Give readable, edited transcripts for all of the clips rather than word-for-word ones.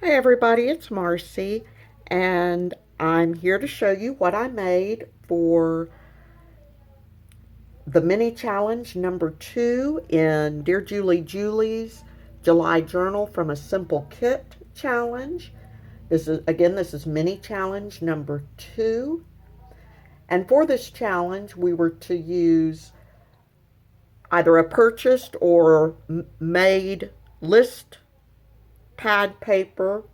Hey everybody, it's Marcy, and I'm here to show you what I made for the mini challenge number 2 in Dear Julie Julie's July Journal from a Simple Kit challenge. This is mini challenge number 2. And for this challenge, we were to use either a purchased or made list pad paper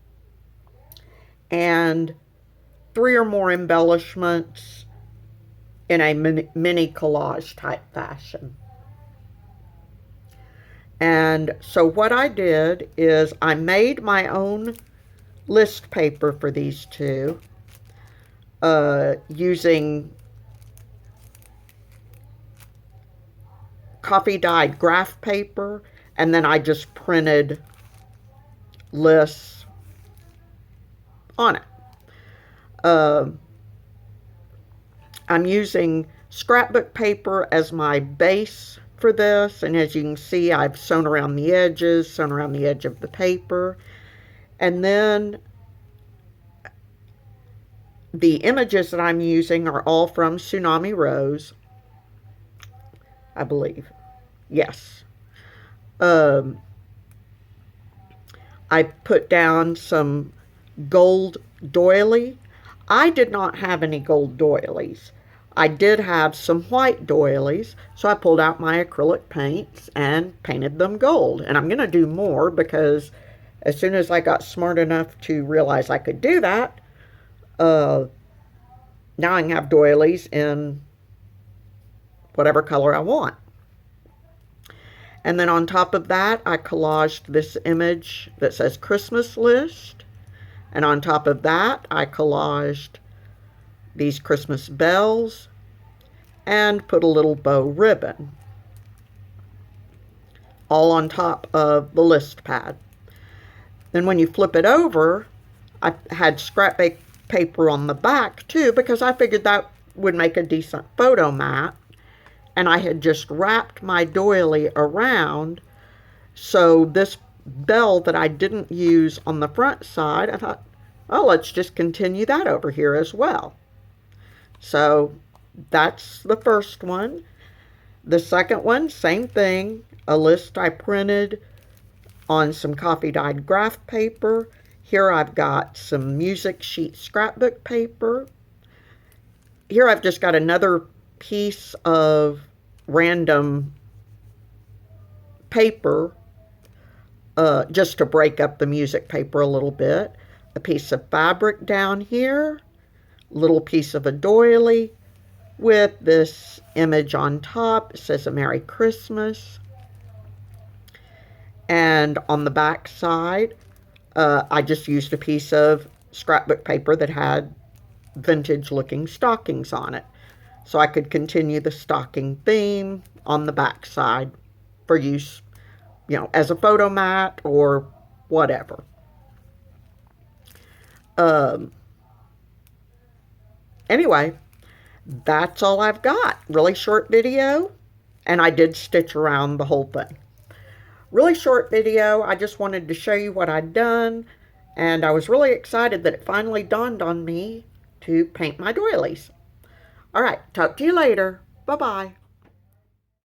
and 3 or more embellishments in a mini collage type fashion. And so what I did is I made my own list paper for these two using coffee dyed graph paper, and then I just printed lists on it. I'm using scrapbook paper as my base for this, and as you can see, I've sewn around the edges, sewn around the edge of the paper, and then the images that I'm using are all from Tsunami Rose, I believe. Yes. I put down some gold doily. I did not have any gold doilies. I did have some white doilies, so I pulled out my acrylic paints and painted them gold. And I'm going to do more because as soon as I got smart enough to realize I could do that, now I can have doilies in whatever color I want. And then on top of that, I collaged this image that says Christmas list. And on top of that, I collaged these Christmas bells and put a little bow ribbon, all on top of the list pad. Then when you flip it over, I had scrap paper on the back too, because I figured that would make a decent photo mat. And I had just wrapped my doily around, so this bell that I didn't use on the front side, I thought, oh, let's just continue that over here as well. So that's the first one. The second one, same thing, a list I printed on some coffee dyed graph paper. Here I've got some music sheet scrapbook paper. Here I've just got another piece of random paper just to break up the music paper a little bit. A piece of fabric down here, little piece of a doily with this image on top. It says a Merry Christmas. And on the back side, I just used a piece of scrapbook paper that had vintage looking stockings on it. So I could continue the stocking theme on the back side for use, as a photo mat or whatever. Anyway, that's all I've got. Really short video, and I did stitch around the whole thing. Really short video. I just wanted to show you what I'd done, and I was really excited that it finally dawned on me to paint my doilies. All right, talk to you later. Bye-bye.